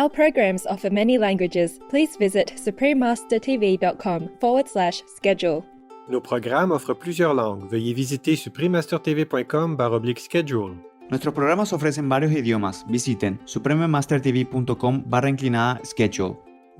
Our programs offer many languages. Please visit suprememastertv.com/schedule. Nos programmes offrent plusieurs langues. Veuillez visiter suprememastertv.com/schedule. Nuestros programas ofrecen varios idiomas. Visiten suprememastertv.com/schedule.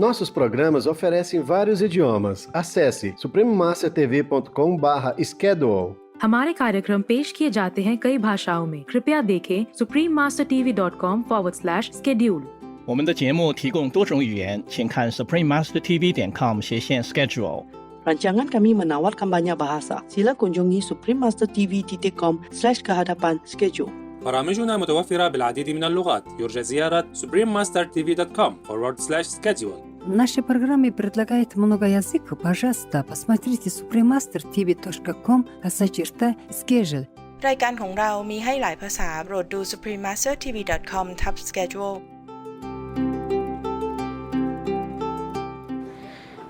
Nossos programas oferecem vários idiomas. Acesse suprememastertv.com/schedule. हमारे कार्यक्रम पेश किए जाते हैं कई भाषाओं में। कृपया देखें suprememastertv.com/schedule。我们的节目提供多种语言，请看 suprememastertv.com/schedule。 Rancangan kami menawarkan banyak bahasa. Sila kunjungi suprememastertv.com/kehadapan-schedule. برامجنا متوفرة بالعديد من اللغات. يرجى زيارة suprememastertv.com/schedule. Наши программы предлагают много языков. Пожалуйста, посмотрите suprememastertv.com/schedule. รายการของเรามีให้หลายภาษาโปรดดู suprememastertv.com/schedule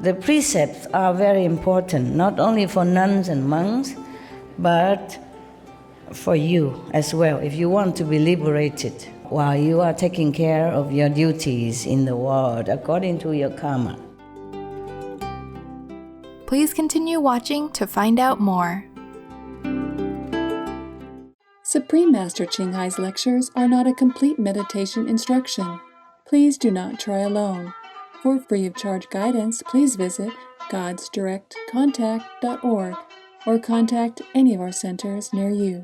The precepts are very important, not only for nuns and monks, but for you as well, if you want to be liberated while you are taking care of your duties in the world according to your karma. Please continue watching to find out more. Supreme Master Ching Hai's lectures are not a complete meditation instruction. Please do not try alone. For free of charge guidance, please visit godsdirectcontact.org or contact any of our centers near you.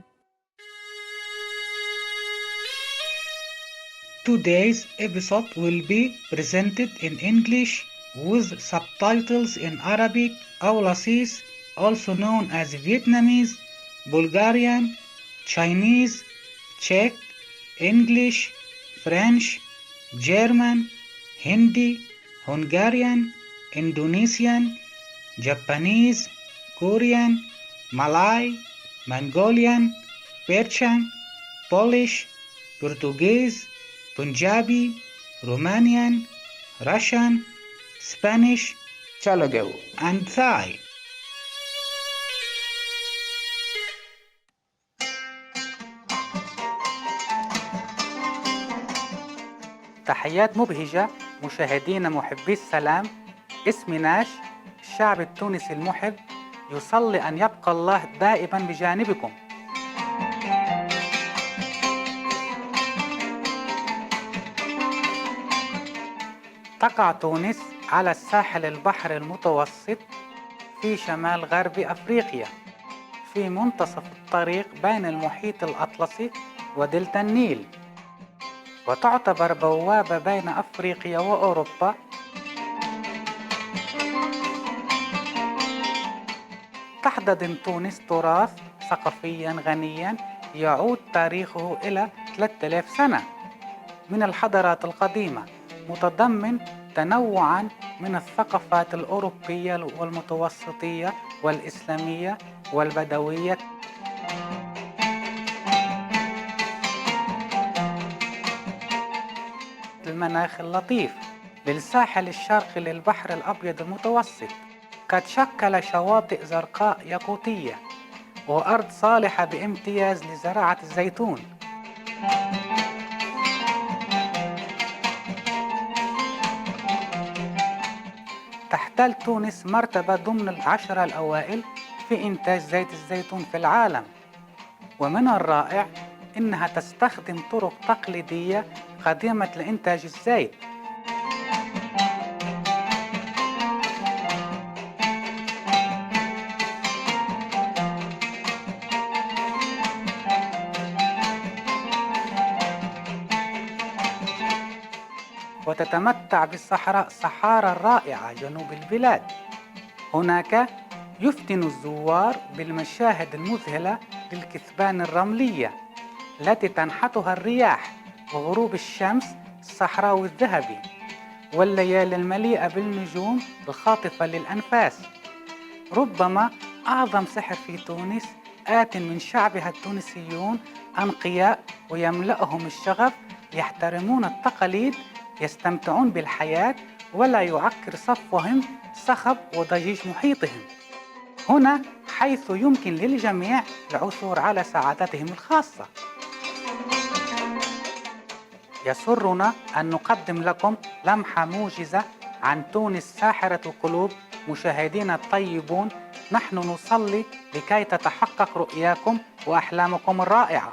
Today's episode will be presented in English with subtitles in Arabic, Aulasis, also known as Vietnamese, Bulgarian, Chinese, Czech, English, French, German, Hindi, Hungarian, Indonesian, Japanese, Korean, Malay, Mongolian, Persian, Polish, Portuguese, Punjabi, Romanian, Russian, Spanish, Telugu, and Thai. تحيات مبهجة مشاهدينا محبي السلام. اسمي ناش، الشعب التونسي المحب يصلي أن يبقى الله دائما بجانبكم. تقع تونس على الساحل البحر المتوسط في شمال غرب أفريقيا، في منتصف الطريق بين المحيط الأطلسي ودلتا النيل، وتعتبر بوابة بين أفريقيا وأوروبا. تحتضن تونس تراث ثقافيا غنيا يعود تاريخه إلى 3000 سنة من الحضارات القديمة، متضمن تنوعا من الثقافات الأوروبية والمتوسطية والإسلامية والبدوية. المناخ اللطيف للساحل الشرقي للبحر الأبيض المتوسط قد شكل شواطئ زرقاء ياقوتية وأرض صالحة بامتياز لزراعة الزيتون. تحتل تونس مرتبة ضمن 10 الأوائل في إنتاج زيت الزيتون في العالم، ومن الرائع إنها تستخدم طرق تقليدية قديمة لإنتاج الزيت. وتتمتع بالصحراء الصحارى الرائعة جنوب البلاد. هناك يفتن الزوار بالمشاهد المذهلة للكثبان الرملية التي تنحتها الرياح، وغروب الشمس الصحراوي الذهبي، والليالي المليئة بالنجوم الخاطفة للأنفاس. ربما أعظم سحر في تونس آت من شعبها التونسيون أنقياء ويملأهم الشغف، يحترمون التقاليد، يستمتعون بالحياة، ولا يعكر صفوهم صخب وضجيج محيطهم. هنا حيث يمكن للجميع العثور على سعادتهم الخاصة. يسرنا أن نقدم لكم لمحة موجزة عن تونس ساحرة القلوب. مشاهدينا الطيبون، نحن نصلي لكي تتحقق رؤياكم وأحلامكم الرائعة.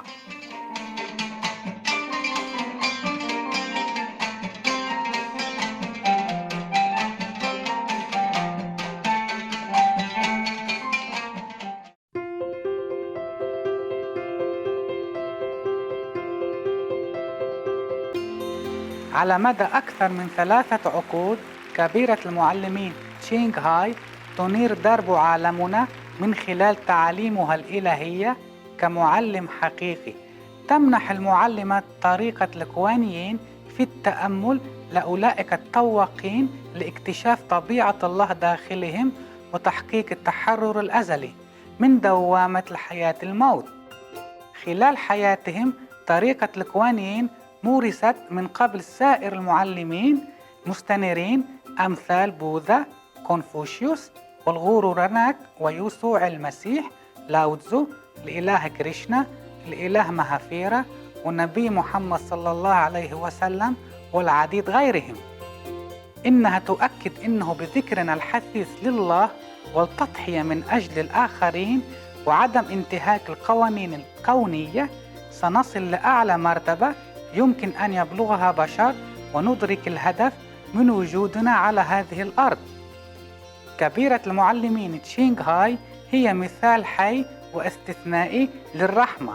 على مدى أكثر من 3 عقود كبيرة المعلمين تشينغ هاي تنير درب عالمنا من خلال تعاليمها الإلهية كمعلم حقيقي. تمنح المعلمة طريقة الكوانيين في التأمل لأولئك التواقين لاكتشاف طبيعة الله داخلهم وتحقيق التحرر الأزلي من دوامة الحياة الموت. خلال حياتهم طريقة الكوانيين مورست من قبل سائر المعلمين مستنيرين أمثال بوذا، كونفوشيوس، والغوروراناك ويسوع المسيح، لاوتزو، الإله كريشنا، الإله مهافيرا، والنبي محمد صلى الله عليه وسلم، والعديد غيرهم. إنها تؤكد إنه بذكرنا الحثيث لله والتضحية من أجل الآخرين وعدم انتهاك القوانين الكونية سنصل لأعلى مرتبة يمكن أن يبلغها بشر وندرك الهدف من وجودنا على هذه الأرض. كبيرة المعلمين تشينغ هاي هي مثال حي واستثنائي للرحمة،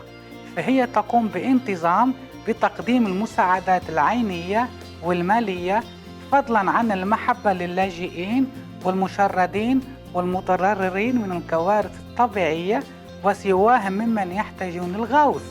فهي تقوم بانتظام بتقديم المساعدات العينية والمالية فضلا عن المحبة للاجئين والمشردين والمتضررين من الكوارث الطبيعية وسواهم ممن يحتاجون الغوث.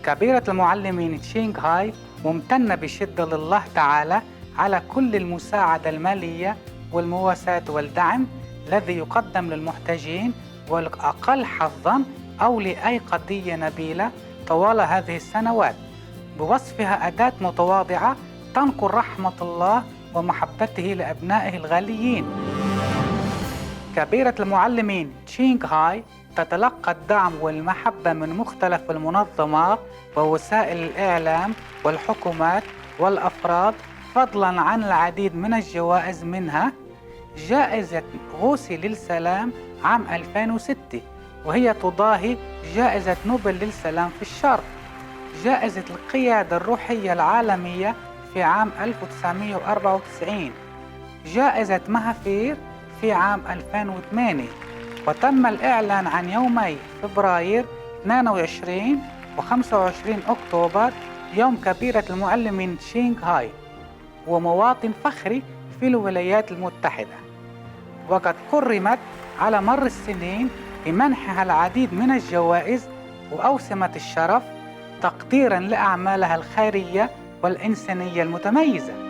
كبيرة المعلمين تشينغ هاي ممتنة بشدة لله تعالى على كل المساعدة المالية والمواساة والدعم الذي يقدم للمحتاجين والأقل حظاً أو لأي قضية نبيلة طوال هذه السنوات، بوصفها أداة متواضعة تنقل رحمة الله ومحبته لأبنائه الغاليين. كبيرة المعلمين تشينغ هاي تتلقى الدعم والمحبة من مختلف المنظمات ووسائل الإعلام والحكومات والأفراد فضلاً عن العديد من الجوائز، منها جائزة غوثي للسلام عام 2006 وهي تضاهي جائزة نوبل للسلام في الشرق، جائزة القيادة الروحية العالمية في عام 1994، جائزة مهافير في عام 2008. وتم الإعلان عن يومي فبراير 22 و25 أكتوبر يوم كبيرة المعلمين تشينغ هاي، ومواطن فخري في الولايات المتحدة. وقد كرمت على مر السنين بمنحها العديد من الجوائز وأوسمة الشرف تقديراً لأعمالها الخيرية والإنسانية المتميزة.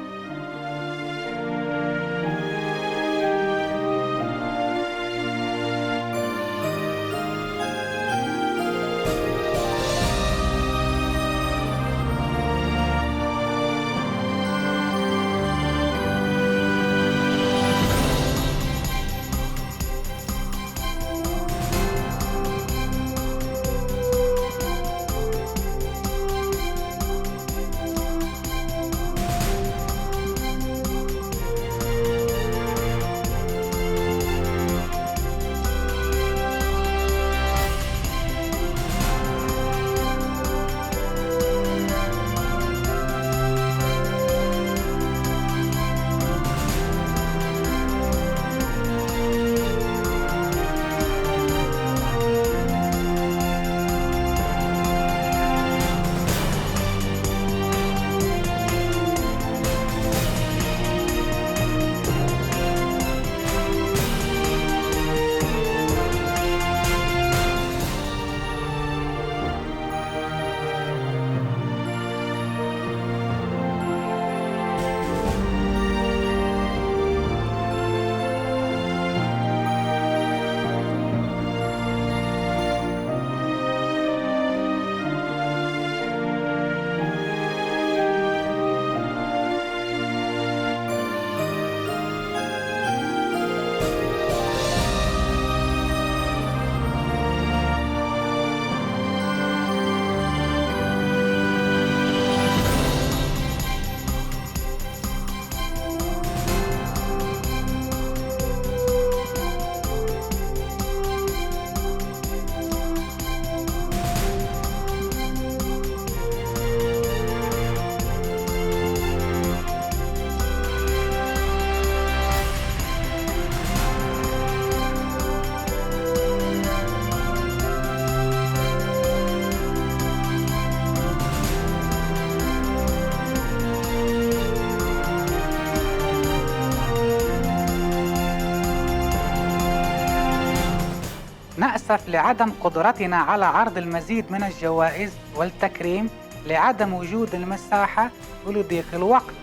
نأسف لعدم قدرتنا على عرض المزيد من الجوائز والتكريم لعدم وجود المساحة ولضيق الوقت.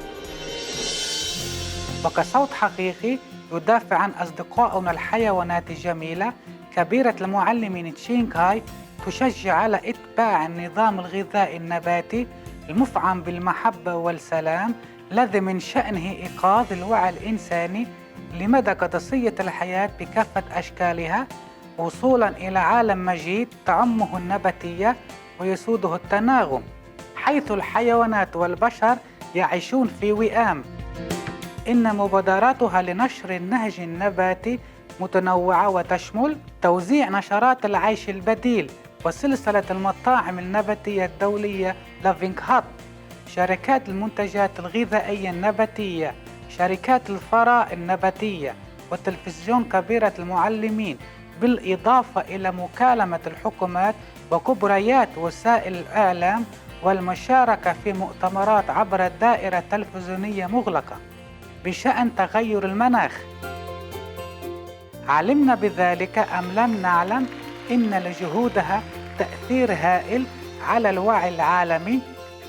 وكصوت حقيقي يدافع عن أصدقائنا الحيوانات الجميلة، كبيرة المعلمين تشينغهاي تشجع على اتباع النظام الغذائي النباتي المفعم بالمحبة والسلام، الذي من شأنه إيقاظ الوعي الإنساني لمدى قدسية الحياة بكافة أشكالها، وصولا إلى عالم مجيد تعمه النباتية ويسوده التناغم، حيث الحيوانات والبشر يعيشون في وئام. إن مبادراتها لنشر النهج النباتي متنوعة وتشمل توزيع نشرات العيش البديل وسلسلة المطاعم النباتية الدولية لافينغ هات، شركات المنتجات الغذائية النباتية، شركات الفراء النباتية، وتلفزيون كبيرة المعلمين، بالإضافة إلى مكالمة الحكومات وكبريات وسائل الإعلام والمشاركة في مؤتمرات عبر الدائرة التلفزيونية مغلقة بشأن تغير المناخ. علمنا بذلك أم لم نعلم إن لجهودها تأثير هائل على الوعي العالمي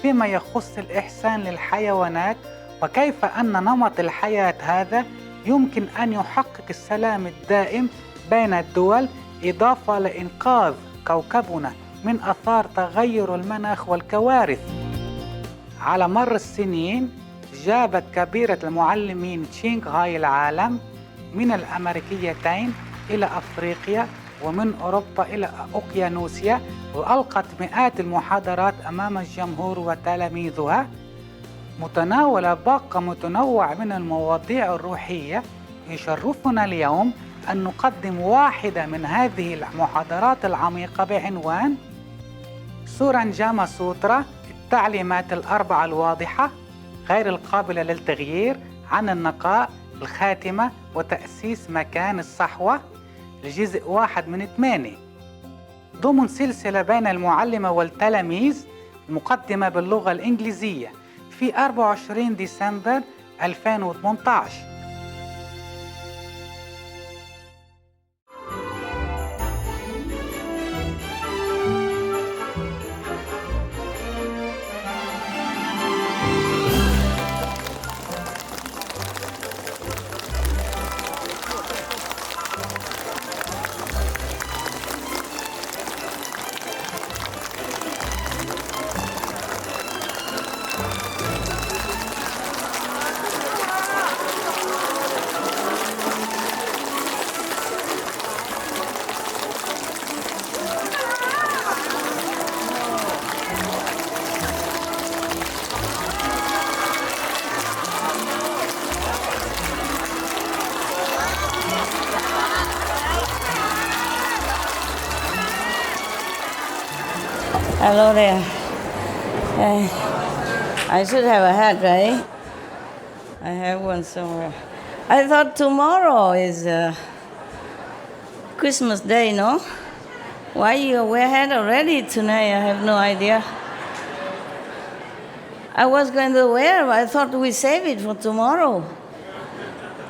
فيما يخص الإحسان للحيوانات، وكيف أن نمط الحياة هذا يمكن أن يحقق السلام الدائم بين الدول، إضافة لإنقاذ كوكبنا من آثار تغير المناخ والكوارث. على مر السنين جابت كبيرة المعلمين تشينغهاي العالم من الأمريكيتين إلى أفريقيا ومن أوروبا إلى أوقيانوسيا، وألقت مئات المحاضرات أمام الجمهور وتلاميذها متناولة باقة متنوع من المواضيع الروحية. يشرفنا اليوم أن نقدم واحدة من هذه المحاضرات العميقة بعنوان سورانجاما سوترا، التعليمات الأربعة الواضحة غير القابلة للتغيير عن النقاء، الخاتمة، وتأسيس مكان الصحوة، الجزء 1 من 8 ضمن سلسلة بين المعلمة والتلاميذ، مقدمة باللغة الإنجليزية في 24 ديسمبر 2018. Hello there. I should have a hat, right? I have one somewhere. I thought tomorrow is Christmas Day, no? Why you wear hat already tonight? I have no idea. I was going to wear, but I thought we save it for tomorrow.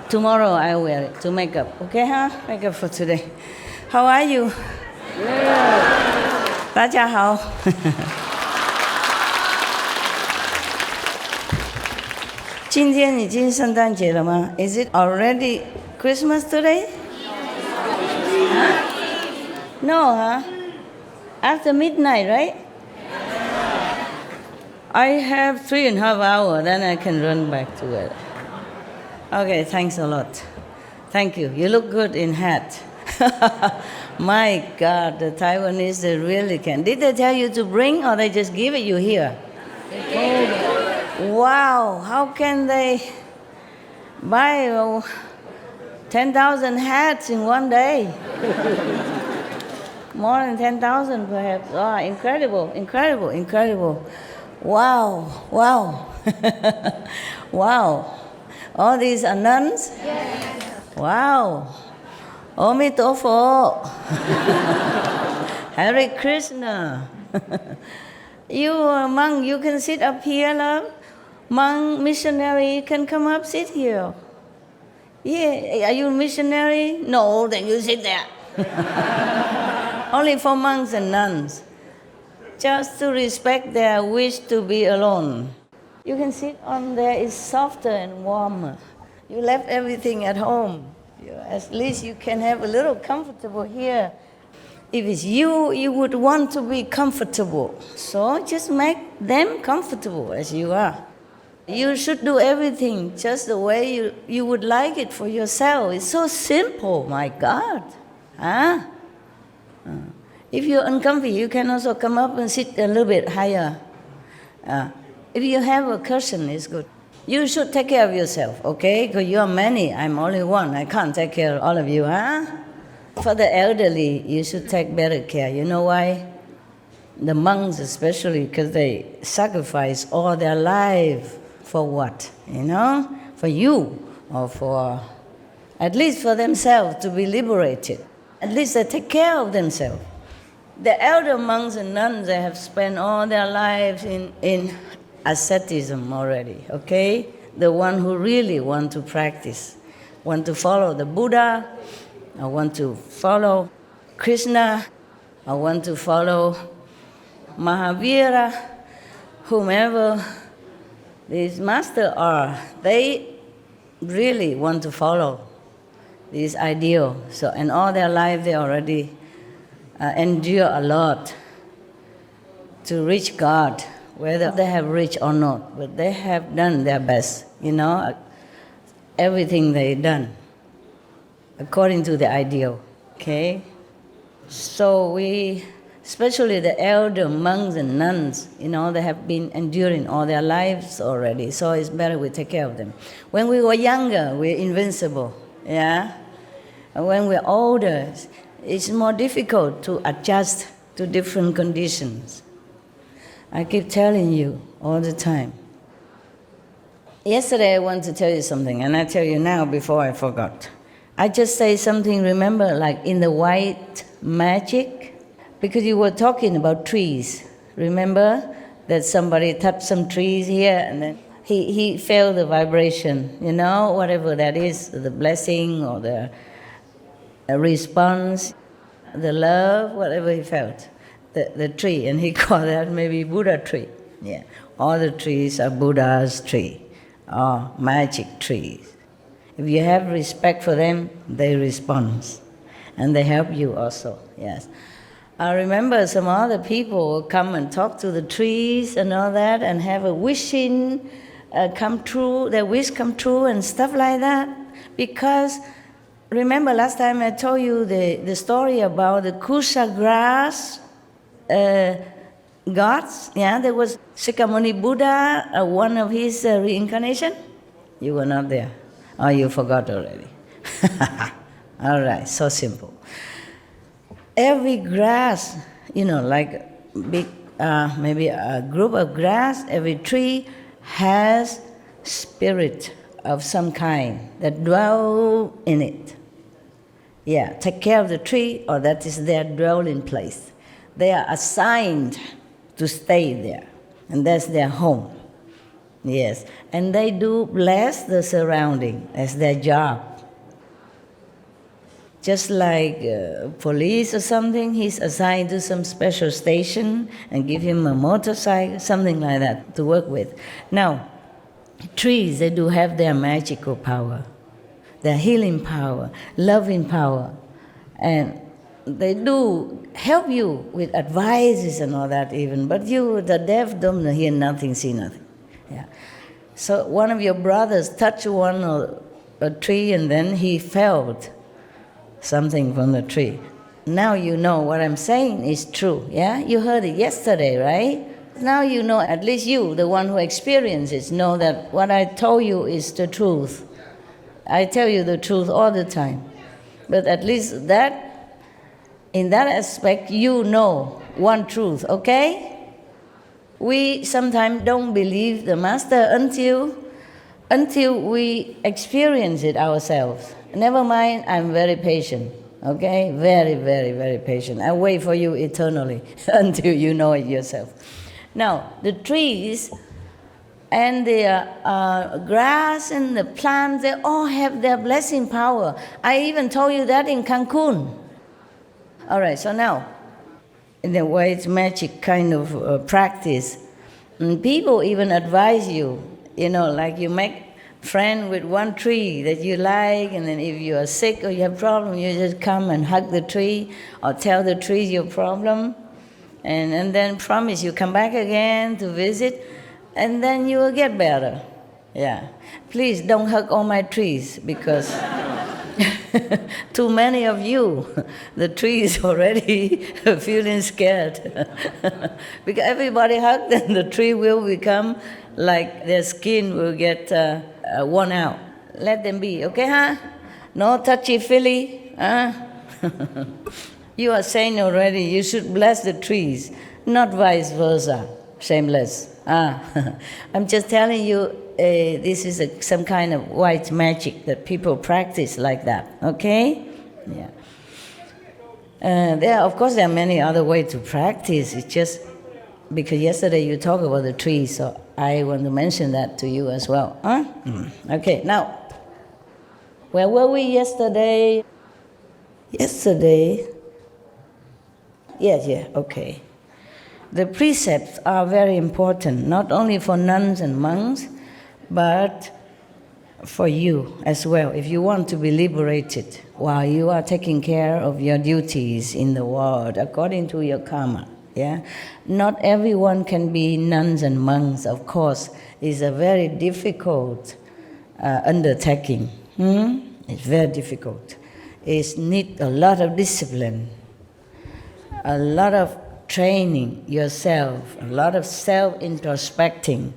Tomorrow I wear it to make up, okay, huh? Make up for today. How are you? Yeah. 大家好。今天已经圣诞节了吗？ Is it already Christmas today? Huh? No, huh? After midnight, right? I have 3.5 hours, then I can run back to it. Okay, thanks a lot. Thank you. You look good in hat. My God, the Taiwanese, they really can. Did they tell you to bring, or they just give it you here? Wow, how can they buy 10,000 hats in one day? More than 10,000 perhaps. Oh, incredible, incredible, incredible. Wow, wow. Wow. All these are nuns? Yes. Wow. Omitofo. Hare Krishna. You monk, you can sit up here, love. Monk, missionary, you can come up, sit here. Yeah, are you a missionary? No, then you sit there. Only for monks and nuns. Just to respect their wish to be alone. You can sit on there, it's softer and warmer. You left everything at home. At least you can have a little comfortable here. If it's you, you would want to be comfortable. So just make them comfortable as you are. You should do everything just the way you would like it for yourself. It's so simple, my God. Huh? If you're uncomfy, you can also come up and sit a little bit higher. If you have a cushion, it's good. You should take care of yourself, okay? Because you are many, I'm only one. I can't take care of all of you, huh? For the elderly, you should take better care. You know why? The monks especially, because they sacrifice all their life for what? You know? For you, or for, at least for themselves, to be liberated. At least they take care of themselves. The elder monks and nuns, they have spent all their lives in asceticism already, okay? The one who really want to practice, want to follow the Buddha, or want to follow Krishna, or want to follow Mahavira, whomever these masters are, they really want to follow this ideal. So, and all their life they already endure a lot to reach God, whether they have reached or not, but they have done their best, you know, everything they've done according to the ideal, okay? So we, especially the elder monks and nuns, you know, they have been enduring all their lives already, so it's better we take care of them. When we were younger, we're invincible, yeah? And when we're older, it's more difficult to adjust to different conditions. I keep telling you all the time. Yesterday I wanted to tell you something, and I tell you now before I forgot. I just say something, remember, like in the white magic? Because you were talking about trees. Remember that somebody touched some trees here, and then he felt the vibration, you know, whatever that is, the blessing or the response, the love, whatever he felt. The tree, and he called that maybe Buddha tree. Yeah, all the trees are Buddha's tree, or magic trees. If you have respect for them, they respond, and they help you also, yes. I remember some other people will come and talk to the trees and all that, and have a wishing come true, their wish come true and stuff like that, because remember last time I told you the story about the kusha grass gods, yeah, there was Shakyamuni Buddha, one of his reincarnation. You were not there. Oh, you forgot already. All right, so simple. Every grass, you know, like big, maybe a group of grass, every tree has spirit of some kind that dwell in it. Yeah, take care of the tree, or that is their dwelling place. They are assigned to stay there, and that's their home. Yes, and they do bless the surrounding as their job. Just like police or something, he's assigned to some special station and give him a motorcycle, something like that to work with. Now, trees, they do have their magical power, their healing power, loving power, and they do help you with advices and all that even, but you, the deaf, don't hear nothing, see nothing. Yeah. So one of your brothers touched one or a tree, and then he felt something from the tree. Now you know what I'm saying is true, yeah? You heard it yesterday, right? Now you know, at least you, the one who experiences, know that what I told you is the truth. I tell you the truth all the time. But at least that, in that aspect, you know one truth, okay? We sometimes don't believe the Master until we experience it ourselves. Never mind, I'm very patient, okay? Very, very, very patient. I wait for you eternally until you know it yourself. Now, the trees and the grass and the plants, they all have their blessing power. I even told you that in Cancun. All right, so now, in the white magic kind of practice, people even advise you, like you make friend with one tree that you like, and then if you are sick or you have problem, you just come and hug the tree or tell the tree your problem, and then promise you come back again to visit, and then you will get better. Yeah. Please don't hug all my trees, because too many of you, the tree is already feeling scared. Because everybody hugs, then the tree will become like their skin will get worn out. Let them be, okay, huh? No touchy-feely, huh? You are saying already you should bless the trees, not vice versa. Shameless. I'm just telling you, this is some kind of white magic that people practice like that, okay? Yeah. Of course, there are many other ways to practice. It's just because yesterday you talked about the trees, so I want to mention that to you as well. Huh? Okay, now, where were we yesterday? Yeah, okay. The precepts are very important, not only for nuns and monks, but for you as well, if you want to be liberated while you are taking care of your duties in the world according to your karma. Yeah? Not everyone can be nuns and monks, of course. It's a very difficult undertaking. It's very difficult. It needs a lot of discipline, a lot of training yourself, a lot of self-introspecting,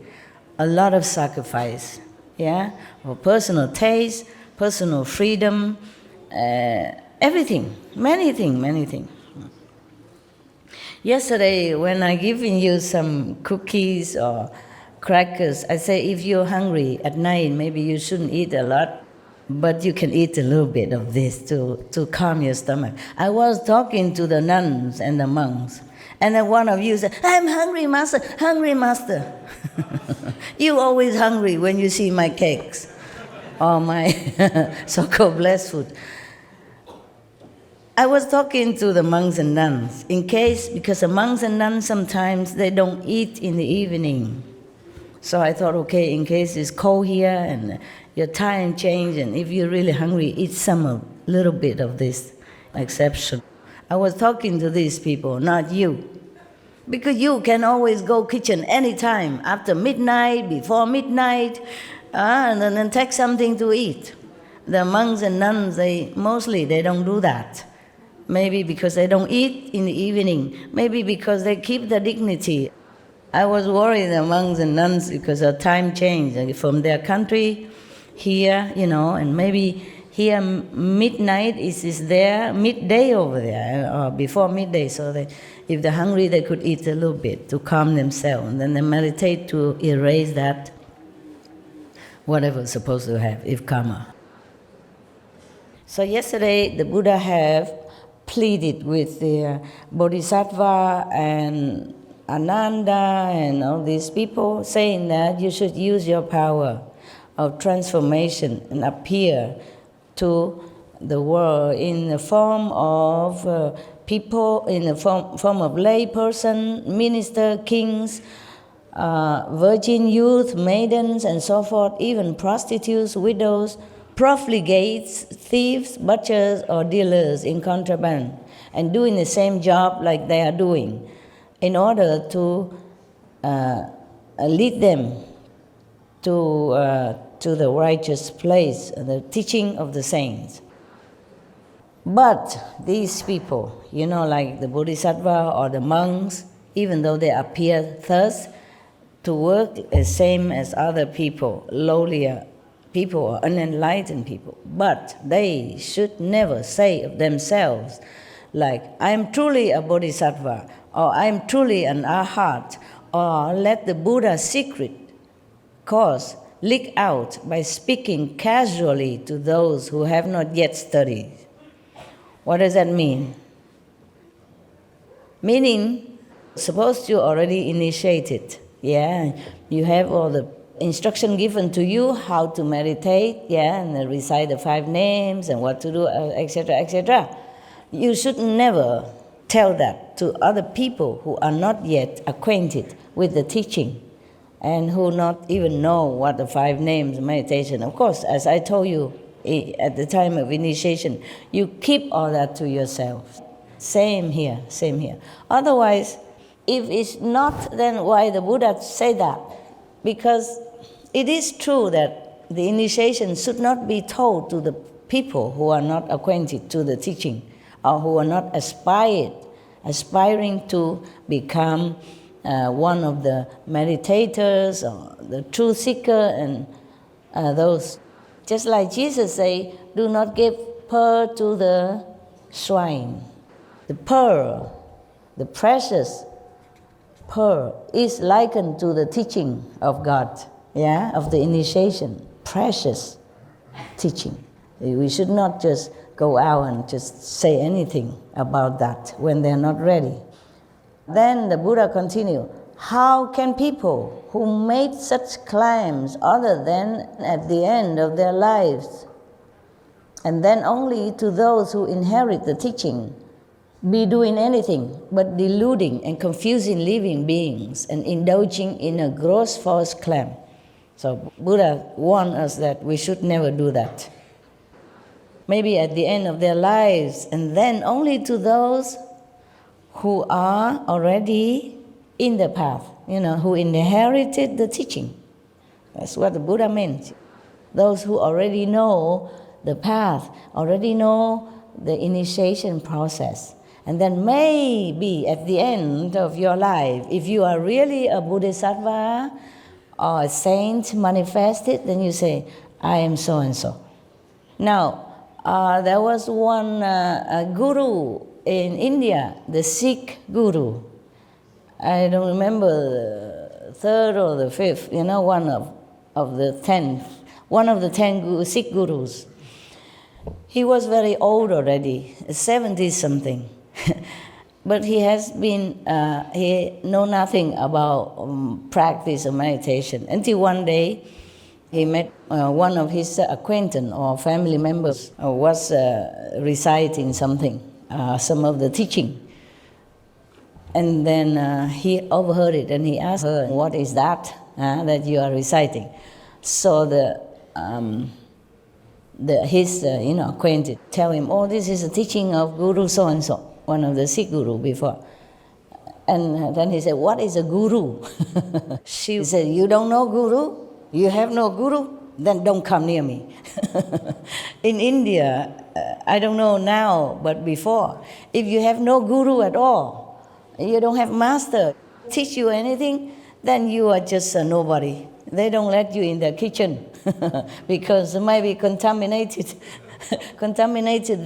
a lot of sacrifice, yeah, for personal taste, personal freedom, everything, many things. Yesterday, when I given you some cookies or crackers, I say if you're hungry at night, maybe you shouldn't eat a lot, but you can eat a little bit of this to calm your stomach. I was talking to the nuns and the monks, and then one of you said, I'm hungry, master, hungry, master. You always hungry when you see my cakes or my so-called blessed food. I was talking to the monks and nuns, because the monks and nuns sometimes they don't eat in the evening. So I thought, okay, in case it's cold here and your time change, and if you're really hungry, eat a little bit of this exception. I was talking to these people, not you. Because you can always go kitchen anytime, after midnight, before midnight, and then take something to eat. The monks and nuns, they don't do that. Maybe because they don't eat in the evening. Maybe because they keep the dignity. I was worried, the monks and nuns, because of time change from their country here, and maybe here midnight is there, midday over there, or before midday, so that if they're hungry, they could eat a little bit to calm themselves, and then they meditate to erase that, whatever's supposed to have, if karma. So yesterday, the Buddha have pleaded with the Bodhisattva and Ananda and all these people, saying that you should use your power of transformation and appear to the world in the form of people, in the form of lay person, minister, kings, virgin youth, maidens, and so forth, even prostitutes, widows, profligates, thieves, butchers, or dealers in contraband, and doing the same job like they are doing, in order to lead them to the righteous place, the teaching of the saints. But these people, like the Bodhisattva or the monks, even though they appear thus to work the same as other people, lowlier people or unenlightened people, but they should never say of themselves, like, I am truly a Bodhisattva, or I am truly an Arhat, or let the Buddha's secret cause leak out by speaking casually to those who have not yet studied. What does that mean? Meaning, suppose you already initiated, you have all the instruction given to you how to meditate, and recite the 5 names and what to do, etc., etc. You should never tell that to other people who are not yet acquainted with the teaching and who not even know what the 5 names meditation. Of course, as I told you at the time of initiation, you keep all that to yourself. Same here, same here. Otherwise, if it's not, then why the Buddha say that? Because it is true that the initiation should not be told to the people who are not acquainted to the teaching or who are not aspiring to become one of the meditators or the truth seeker and those. Just like Jesus say, do not give pearl to the swine. The pearl, the precious pearl, is likened to the teaching of God, of the initiation, precious teaching. We should not just go out and just say anything about that when they're not ready. Then the Buddha continued, how can people who made such climbs other than at the end of their lives, and then only to those who inherit the teaching, be doing anything but deluding and confusing living beings and indulging in a gross false claim? So Buddha warned us that we should never do that. Maybe at the end of their lives, and then only to those who are already in the path, who inherited the teaching. That's what the Buddha meant. Those who already know the path, already know the initiation process. And then maybe at the end of your life, if you are really a bodhisattva or a saint manifested, then you say, I am so and so. Now, there was one guru in India, the Sikh guru. I don't remember the 3rd or the 5th, one of the 10th, one of the 10 Sikh gurus. He was very old already, 70-something. But he has been, he know nothing about practice of meditation until one day he met one of his acquaintance or family members was reciting something, some of the teaching. And then he overheard it and he asked her, what is that that you are reciting? So his acquaintance tell him, oh, this is a teaching of Guru so-and-so, one of the Sikh guru before. And then he said, what is a guru? She said, you don't know guru? You have no guru? Then don't come near me. In India, I don't know now, but before, if you have no guru at all, you don't have master teach you anything, then you are just a nobody. They don't let you in their kitchen because it might be contaminated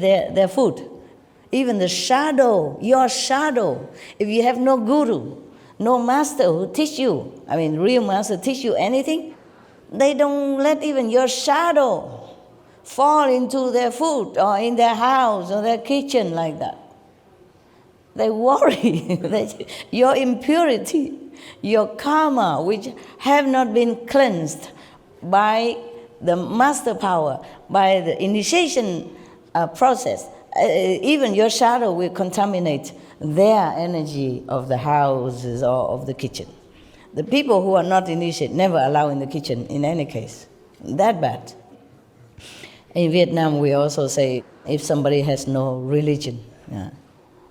their food. Even the shadow, your shadow, if you have no guru, no master who teach you, real master teach you anything, they don't let even your shadow fall into their food or in their house or their kitchen like that. They worry that your impurity, your karma, which have not been cleansed by the master power, by the initiation process, even your shadow will contaminate their energy of the houses or of the kitchen. The people who are not initiated never allow in the kitchen in any case. That bad. In Vietnam, we also say if somebody has no religion,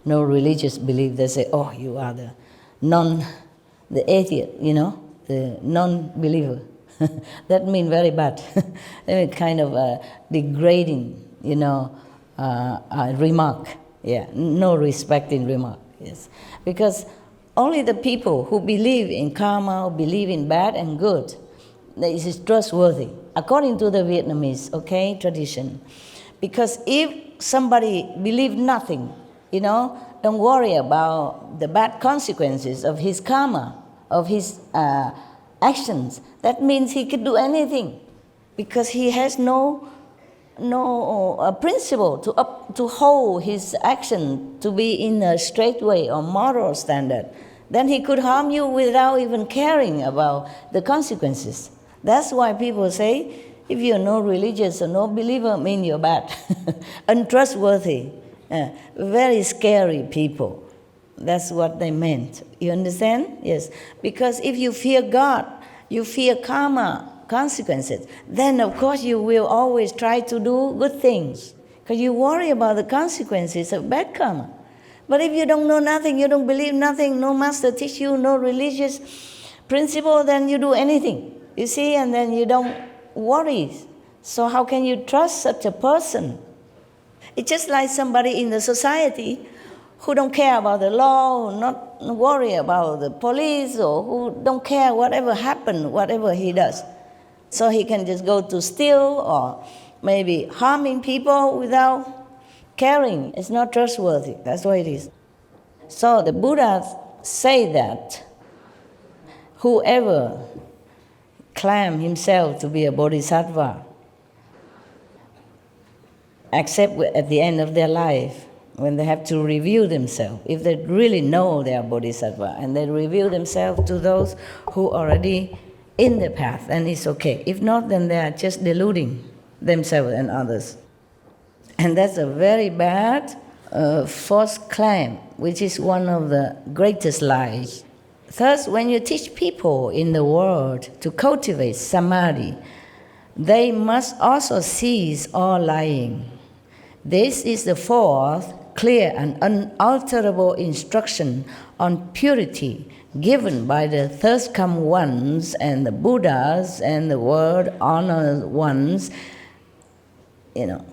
no religious belief, they say, oh, you are the atheist, the non-believer. That means very bad. Kind of a degrading, remark. No respecting remark. Yes, because only the people who believe in karma, who believe in bad and good, this is trustworthy, according to the Vietnamese, tradition. Because if somebody believes nothing, don't worry about the bad consequences of his karma, of his actions. That means he could do anything because he has no principle to hold his action to be in a straight way or moral standard. Then he could harm you without even caring about the consequences. That's why people say, if you're no religious or no believer, mean you're bad, untrustworthy. very scary people. That's what they meant. You understand? Yes. Because if you fear God, you fear karma, consequences, then of course you will always try to do good things. Because you worry about the consequences of bad karma. But if you don't know nothing, you don't believe nothing, no master teach you, no religious principle, then you do anything. You see, and then you don't worry. So how can you trust such a person? It's just like somebody in the society who don't care about the law, who not worry about the police, or who don't care whatever happened, whatever he does. So he can just go to steal or maybe harming people without caring. It's not trustworthy. That's what it is. So the Buddha say that whoever claim himself to be a bodhisattva, except at the end of their life, when they have to review themselves, if they really know they are bodhisattva, and they reveal themselves to those who are already in the path, then it's okay. If not, then they are just deluding themselves and others. And that's a very bad false claim, which is one of the greatest lies. Thus, when you teach people in the world to cultivate samadhi, they must also cease all lying. This is the fourth clear and unalterable instruction on purity given by the thirst come ones and the Buddhas and the world honored ones,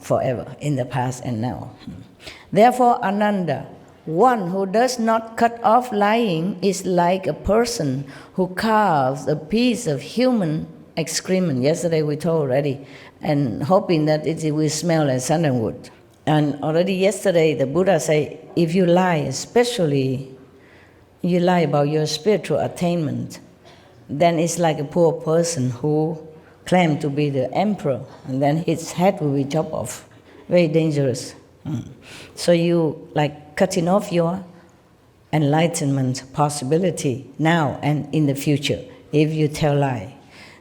forever, in the past and now. Therefore, Ananda, one who does not cut off lying is like a person who carves a piece of human excrement. Yesterday we told already, and hoping that it will smell like sandalwood. And already yesterday the Buddha said, if you lie, especially you lie about your spiritual attainment, then it's like a poor person who claimed to be the emperor, and then his head will be chopped off. Very dangerous. So you like cutting off your enlightenment possibility now and in the future if you tell lie.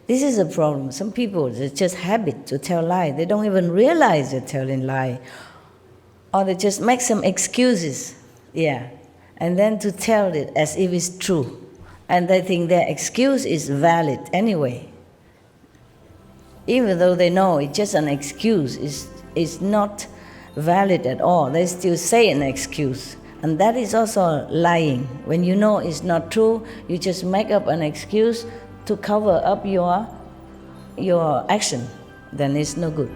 This is a problem. Some people, it's just habit to tell lie. They don't even realize they're telling lie. Or they just make some excuses, and then to tell it as if it's true. And they think their excuse is valid anyway. Even though they know it's just an excuse, it's not valid at all. They still say an excuse. And that is also lying. When you know it's not true, you just make up an excuse to cover up your action. Then it's no good.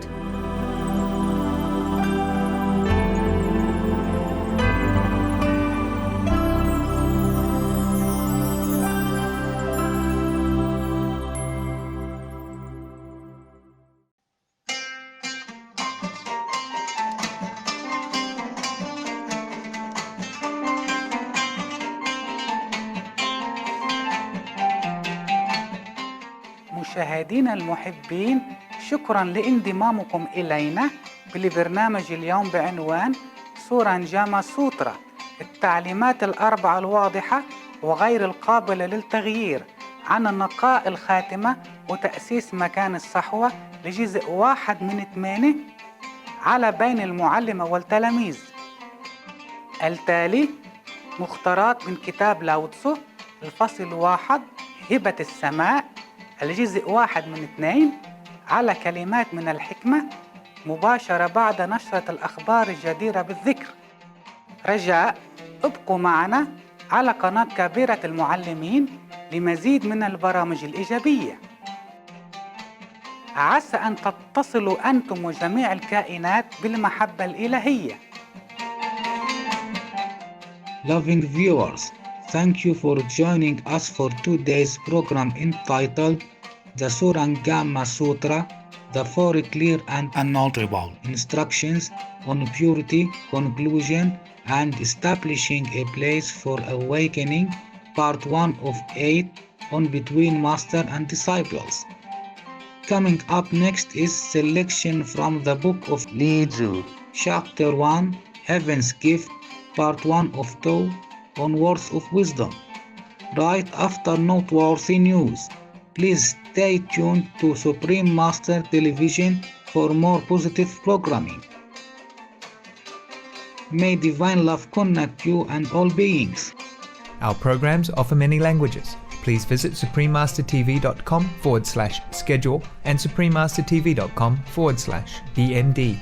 مشاهدينا المحبين، شكرا لانضمامكم إلينا بالبرنامج اليوم بعنوان سورانجاما سوترا، التعليمات الأربعة الواضحة وغير القابلة للتغيير عن النقاء الخاتمة وتأسيس مكان الصحوة لجزء 1 من 8 على بين المعلمة والتلاميذ. التالي مختارات من كتاب لاوتسو، الفصل 1 هبة السماء، الجزء 1 من 2 على كلمات من الحكمة، مباشرة بعد نشرة الأخبار الجديرة بالذكر. رجاء ابقوا معنا على قناة كبيرة المعلمين لمزيد من البرامج الإيجابية. عسى أن تتصلوا أنتم وجميع الكائنات بالمحبة الإلهية. Loving viewers, thank you for joining us for today's program entitled The Surangama Sutra, the Four Clear and Unalterable Instructions on Purity, Conclusion, and Establishing a Place for Awakening, Part 1 of 8 on Between Master and Disciples. Coming up next is selection from the book of Li Zhu, Chapter 1, Heaven's Gift, Part 1 of 2 on Words of Wisdom. Right after noteworthy news. Please stay tuned to Supreme Master Television for more positive programming. May divine love connect you and all beings. Our programs offer many languages. Please visit suprememastertv.com/schedule and suprememastertv.com/EMD.